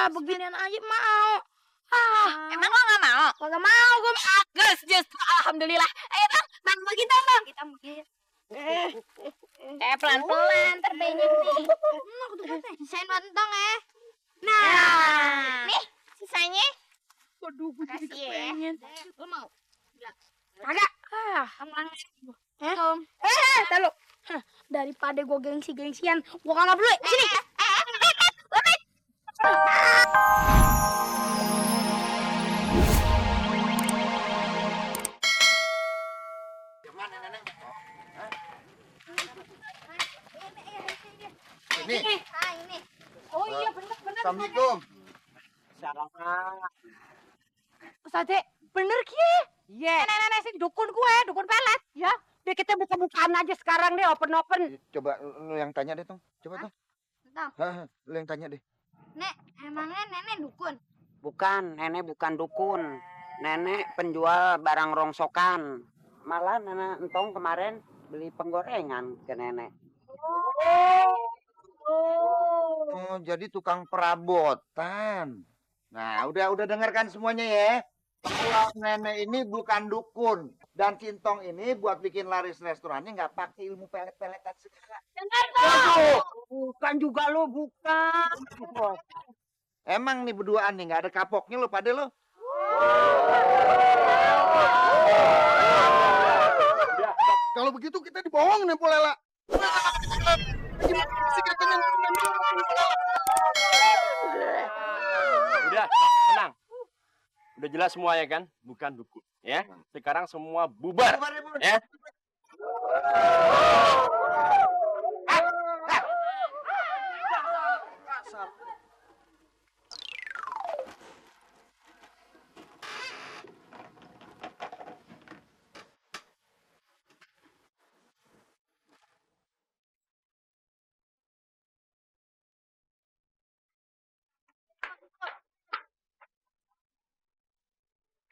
Lah beginian aja mau. Emang lo gak mau? Kagak mau gue. Bagus, justru alhamdulillah. Ayo bang bagi bang. Kita bagi. Pelan-pelan, terbanyak nih. Sisain lontong ya. Nah, nih sisanya. Waduh, gue jadi kepengen. Lo mau? Kagak. Kom. Tahu. Daripada gue gengsi-gengsian, gue kagak perlu. Sini. Ini. Ini. Oh iya bener. Assalamualaikum. Salam. Ustadz, bener Kie. Iya. Nenek sini dukun gue, dukun pelet. Ya. Biar kita buka-bukaan aja sekarang deh, open. Coba lu yang tanya deh, Tong. Coba, Tong. Tong. Lu yang tanya deh. Nek, emangnya nenek dukun? Bukan, nenek bukan dukun. Nenek penjual barang rongsokan. Malah nenek entong kemarin beli penggorengan ke nenek. Oh, jadi tukang perabotan. Nah, udah dengarkan semuanya ya. Kalau nenek ini bukan dukun dan Cintong ini buat bikin laris restorannya nggak pakai ilmu pelet-peletan segala. Bukan juga lo, bukan. Emang nih berduaan nih nggak ada kapoknya lo pada lo. Kalau begitu kita dibohong nih, Polela. Udah, tenang. Udah jelas semua ya kan? Bukan dukun, ya. Sekarang semua bubar, ya.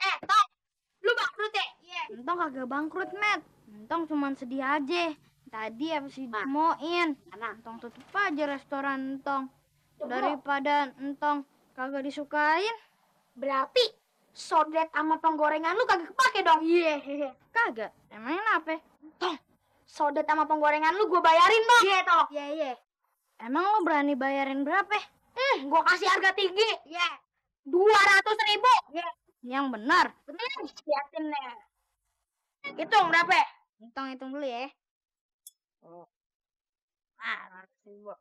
Tong, lu bangkrut ya? Iya. Entong kagak bangkrut, Met. Entong cuman sedih aja. Tadi habis dimoin. Entong tutup aja restoran Entong. Daripada Entong kagak disukain. Berarti sodet sama penggorengan lu kagak kepake dong? Iya. Kagak. Emangnya apa? Sodet sama penggorengan lu gue bayarin dong. Iya, Tong. Iya. Emang lo berani bayarin berapa? Gue kasih harga tinggi. Iya. 200.000. Iya. Yang benar. Bener. Liatin nih. Hitung berapa? Entong hitung dulu ya. Ah, 200.000.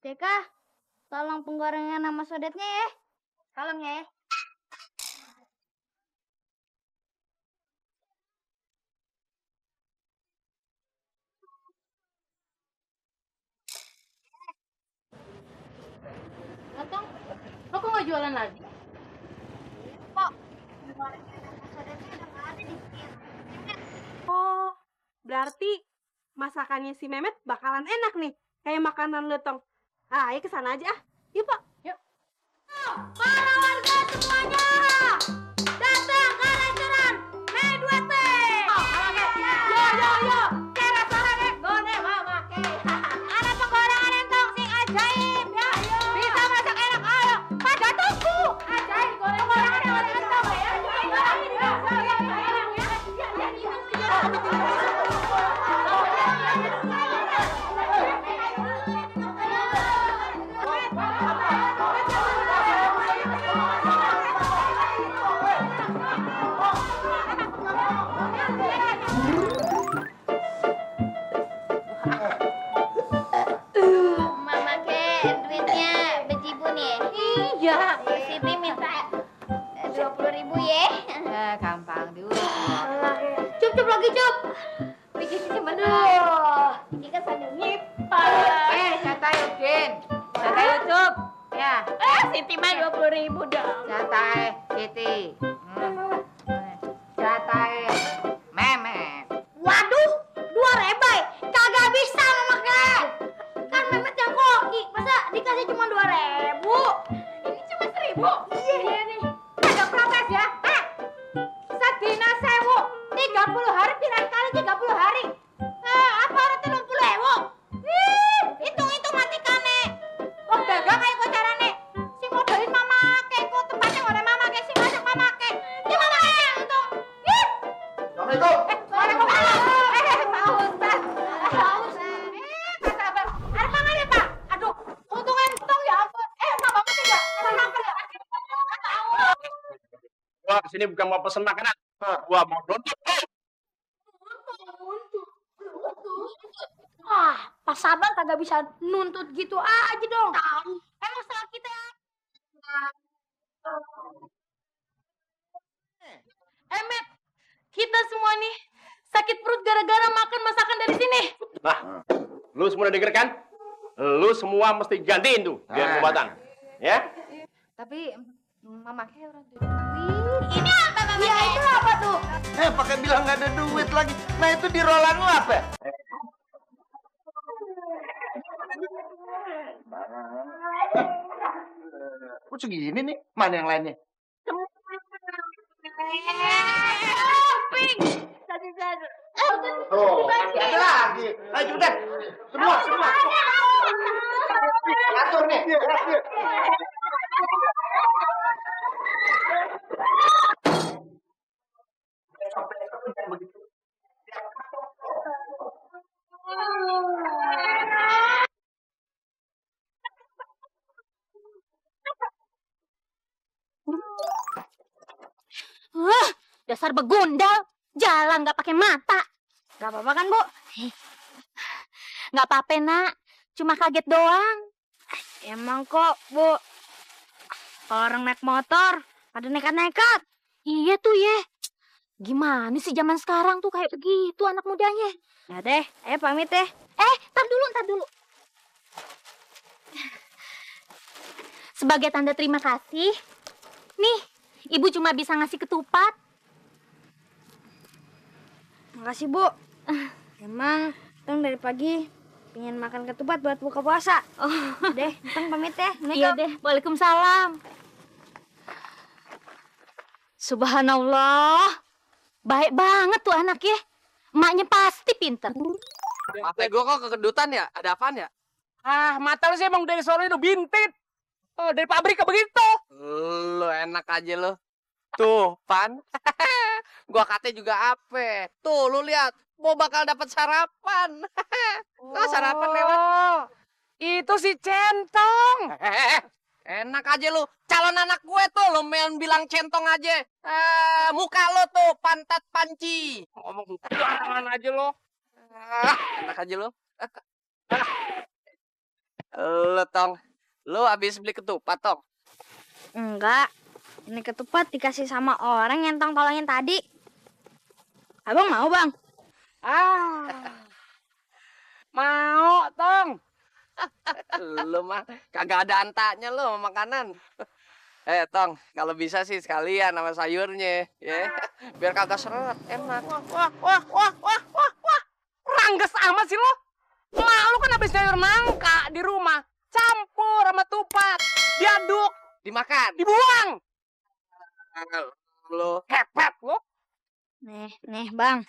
Deka, tolong penggorengan sama sodetnya ya. Tolong ya. Entong, lo kok nggak jualan lagi? Kok penggorengan sama sodetnya udah nggak ada di sini. Oh, berarti masakannya si Mehmet bakalan enak nih. Kayak makanan lu, Tong. Ayo ke sana aja ah. Yuk, Pak. Yuk. Para warga semuanya, datang ke restoran Medwete. Yo. Ke restoran Gone Mama ke. Ada penggorengan entong sing ajaib ya. Bisa masak enak ayo. Pada tunggu. Ajaib penggorengan entong ya. Mama ke duitnya bejibun ya? Iya. Si Bi minta 20.000 ya. Gampang dulu. Cup lagi cup. Bikin sebentar. Jika sambil nyipas. Santai Udin. Santai Ucup. Ya. Siti mah 20.000 dong. Santai Siti. Santai Memet. Waduh, 2 rebay. Kagak bisa Mama ke. Kan Mehmet yang koki. Masa dikasih cuma 2.000? Ini cuma 1.000. Iya nih. Kagak protes ya? Sadina sewu. 30 hari pilihan kali 30 hari. Apa orang 30.000? Hitung mati kane. Oh dagang kayak kok carane. Si mau sini bukan mau pesen makanan. Gua mau nuntut. Pas Abang kagak bisa nuntut gitu aja dong. Emang salah kita ya? Met, kita semua nih sakit perut gara-gara makan masakan dari sini. Nah, lu semua udah denger kan? Lu semua mesti gantiin tuh biar pengobatan. Ya? Tapi mama kayak orang tuh. Ini apa, Mama? Iya, itu apa tuh? Pakai bilang nggak ada duit lagi. Nah itu di rolan lu apa? Kok segini nih? Mana yang lainnya? Oh, ada lagi. Ayo cepetan. Semua. Atur nih. Dasar begundal, jalan nggak pakai mata. Gak apa-apa kan, Bu? Nggak apa-apa, Nak. Cuma kaget doang. Emang kok, Bu. Kalau orang naik motor, ada nekat-nekat. Iya tuh ya. Gimana sih zaman sekarang tuh kayak begitu anak mudanya. Ya deh, ayo pamit deh. Tar dulu. Sebagai tanda terima kasih, nih, Ibu cuma bisa ngasih ketupat. Makasih, Bu. Emang Tong dari pagi pengen makan ketupat buat buka puasa. Deh, Tong pamit ya. Iya deh, waalaikumsalam. Subhanallah, baik banget tuh anak ya. Emaknya pasti pinter. Mata gue kok kekedutan ya? Ada apaan ya? Mata lu sih emang dari sore itu bintit. Oh, dari pabrik ke begitu. Lu enak aja lu. Tuh, Pan. Gua kate juga apa? Tuh, lu lihat. Mau bakal dapat sarapan. Nah, sarapan lewat. Itu si Centong. Enak aja lu. Calon anak gue tuh, lu main bilang Centong aja. Muka lu tuh, pantat panci. Ngomong jangan aja lu. Enak aja lu. Lu, Tong. Lu habis beli ketupat, Tong? Enggak. Ini ketupat dikasih sama orang yang Tong tolongin tadi. Abang mau, Bang? Mau, Tong. Lu mah kagak ada antanya lu sama makanan. Tong, kalau bisa sih sekalian sama sayurnya, ya. Biar kagak seret, enak. Wah. Rangges amat sih lu. Mak lu kan habis sayur nangka di rumah, campur sama tupat, diaduk, dimakan, dibuang. Lu hebat lu. Nih, Bang.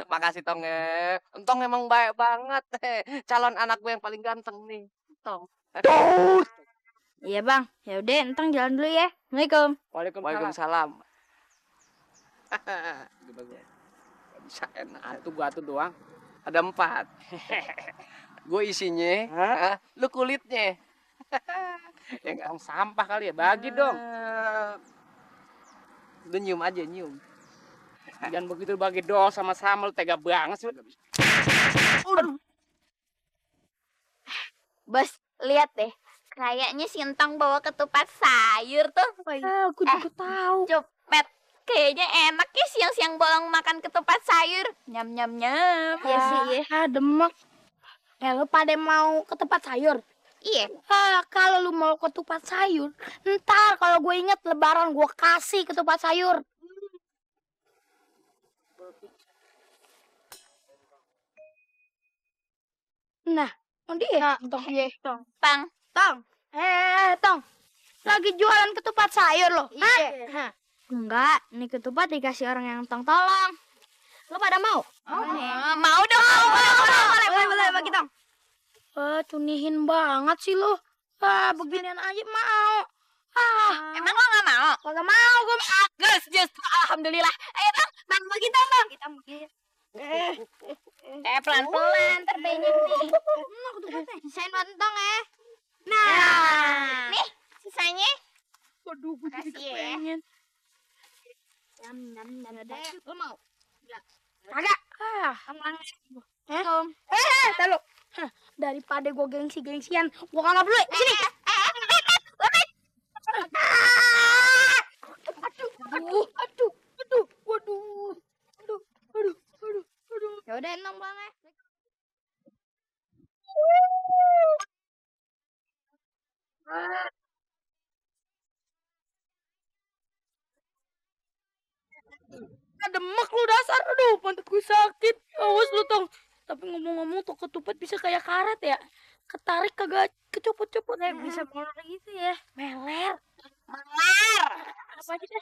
Makasih Tong ya. Entong emang baik banget. Calon anak gue yang paling ganteng nih. Tong. Iya, Bang. Ya udah, Tong jalan dulu ya. Assalamualaikum. Waalaikumsalam. Bisa enak. Itu gua tuh doang. Ada 4. Gue isinya, lu kulitnya. Ya enggak sampah kali ya. Bagi dong. Lu nyium aja, nyium. Jangan begitu bagi dong sama-sama, lu tega banget sih. Bos, lihat deh. Kayaknya si Entong bawa ketupat sayur tuh. Aku juga tahu. Cepet. Kayaknya enak ya siang-siang bolong makan ketupat sayur. Nyam. Ya sih, ya. Demek. Lu pada mau ketupat sayur? Iya. Kalau lu mau ketupat sayur, ntar kalau gue inget lebaran gue kasih ketupat sayur. Nah, dia. Tong. Tong. Lagi jualan ketupat sayur loh. Iya. Enggak, ini ketupat dikasih orang yang Tong tolong. Lu pada mau? Mau dong. Boleh bagi Tong. Cunihin banget sih lu. Beginian aja mau. Emang lo gak mau? Kagak mau gue. Just. Alhamdulillah. Ayo Tong, bagi Tong, Bang. Kita bagi. Pelan-pelan, terbanyak nih. Sisain buat Tong ya. Nah, nih sisanya. Kagak. Tahu. Daripada gue gengsi-gengsian, gue kagak perlu. Sini. Waduh. Ya udah entong pulangnya. Demek lu dasar. Aduh, pantat gue sakit. Awas lu, Tong. Tapi ngomong-ngomong tuh ketupat bisa kayak karet ya. Ketarik kagak kecopot-copot. Bisa meler gitu ya. Meler. Meler. Apa aja deh.